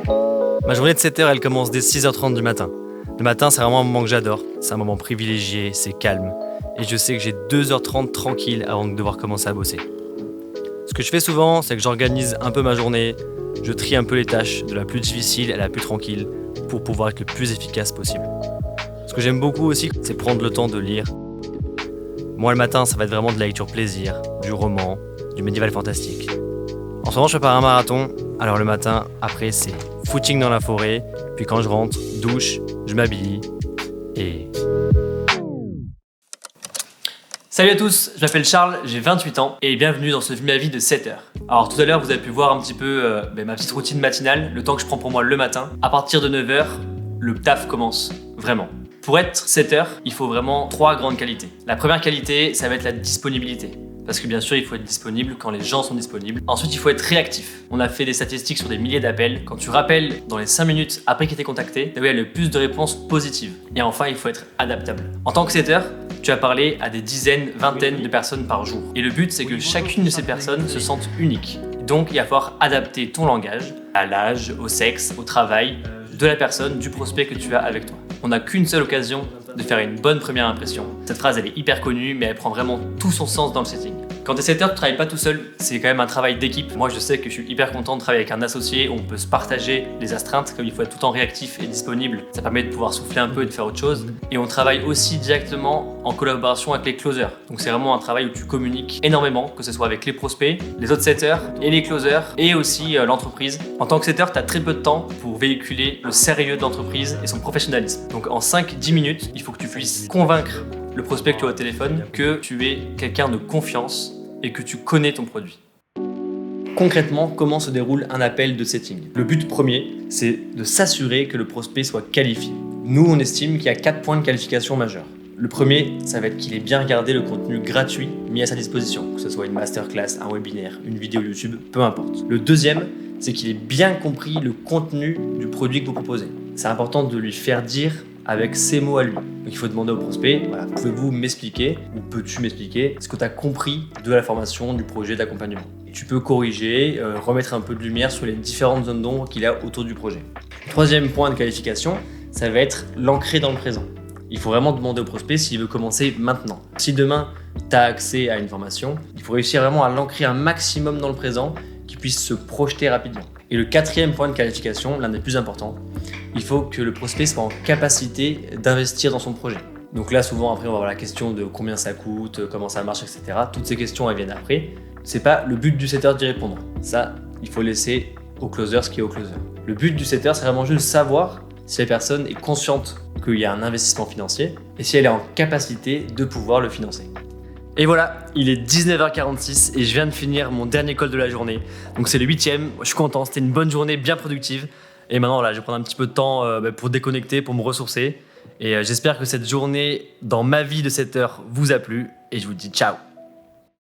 Ma journée de 7h, elle commence dès 6h30 du matin. Le matin, c'est vraiment un moment que j'adore. C'est un moment privilégié, c'est calme. Et je sais que j'ai 2h30 tranquille avant de devoir commencer à bosser. Ce que je fais souvent, c'est que j'organise un peu ma journée. Je trie un peu les tâches, de la plus difficile à la plus tranquille, pour pouvoir être le plus efficace possible. Ce que j'aime beaucoup aussi, c'est prendre le temps de lire. Moi, le matin, ça va être vraiment de la lecture plaisir, du roman, du médiéval fantastique. En ce moment, je prépare un marathon, alors le matin, après, c'est footing dans la forêt, puis quand je rentre, douche, je m'habille, et... Salut à tous, je m'appelle Charles, j'ai 28 ans et bienvenue dans ce Ma vie de 7 heures. Alors tout à l'heure vous avez pu voir un petit peu ma petite routine matinale, le temps que je prends pour moi le matin. À partir de 9h, le taf commence, vraiment. Pour être 7 heures, il faut vraiment 3 grandes qualités. La première qualité, ça va être la disponibilité. Parce que bien sûr, il faut être disponible quand les gens sont disponibles. Ensuite, il faut être réactif. On a fait des statistiques sur des milliers d'appels. Quand tu rappelles dans les 5 minutes après qu'il t'ait contacté, il y a le plus de réponses positives. Et enfin, il faut être adaptable. En tant que setter, tu as parlé à des dizaines, vingtaines de personnes par jour. Et le but, c'est que chacune de ces personnes se sente unique. Donc, il va falloir adapter ton langage à l'âge, au sexe, au travail de la personne, du prospect que tu as avec toi. On n'a qu'une seule occasion de faire une bonne première impression. Cette phrase, elle est hyper connue, mais elle prend vraiment tout son sens dans le setting. Quand t'es setter, tu travailles pas tout seul, c'est quand même un travail d'équipe. Moi, je sais que je suis hyper content de travailler avec un associé où on peut se partager les astreintes, comme il faut être tout le temps réactif et disponible. Ça permet de pouvoir souffler un peu et de faire autre chose. Et on travaille aussi directement en collaboration avec les closers. Donc c'est vraiment un travail où tu communiques énormément, que ce soit avec les prospects, les autres setters et les closers, et aussi l'entreprise. En tant que setter, tu as très peu de temps pour véhiculer le sérieux de l'entreprise et son professionnalisme. Donc en 5-10 minutes, il faut que tu puisses convaincre le prospect que tu as au téléphone que tu es quelqu'un de confiance et que tu connais ton produit. Concrètement, comment se déroule un appel de setting ? Le but premier, c'est de s'assurer que le prospect soit qualifié. Nous, on estime qu'il y a 4 points de qualification majeurs. Le premier, ça va être qu'il ait bien regardé le contenu gratuit mis à sa disposition, que ce soit une masterclass, un webinaire, une vidéo YouTube, peu importe. Le deuxième, c'est qu'il ait bien compris le contenu du produit que vous proposez. C'est important de lui faire dire avec ses mots à lui. Donc il faut demander au prospect, voilà, pouvez-vous m'expliquer ou peux-tu m'expliquer ce que tu as compris de la formation, du projet d'accompagnement. Tu peux corriger, remettre un peu de lumière sur les différentes zones d'ombre qu'il y a autour du projet. Troisième point de qualification, ça va être l'ancrer dans le présent. Il faut vraiment demander au prospect s'il veut commencer maintenant. Si demain, tu as accès à une formation, il faut réussir vraiment à l'ancrer un maximum dans le présent, qu'il puisse se projeter rapidement. Et le quatrième point de qualification, l'un des plus importants, il faut que le prospect soit en capacité d'investir dans son projet. Donc là, souvent, après, on va avoir la question de combien ça coûte, comment ça marche, etc. Toutes ces questions, elles viennent après. C'est pas le but du setter d'y répondre. Ça, il faut laisser au closer ce qui est au closer. Le but du setter, c'est vraiment juste savoir si la personne est consciente qu'il y a un investissement financier et si elle est en capacité de pouvoir le financer. Et voilà, il est 19h46 et je viens de finir mon dernier call de la journée. Donc c'est le 8e, je suis content, c'était une bonne journée bien productive. Et maintenant, voilà, je vais prendre un petit peu de temps pour déconnecter, pour me ressourcer. Et j'espère que cette journée dans ma vie de 7 heures vous a plu. Et je vous dis ciao.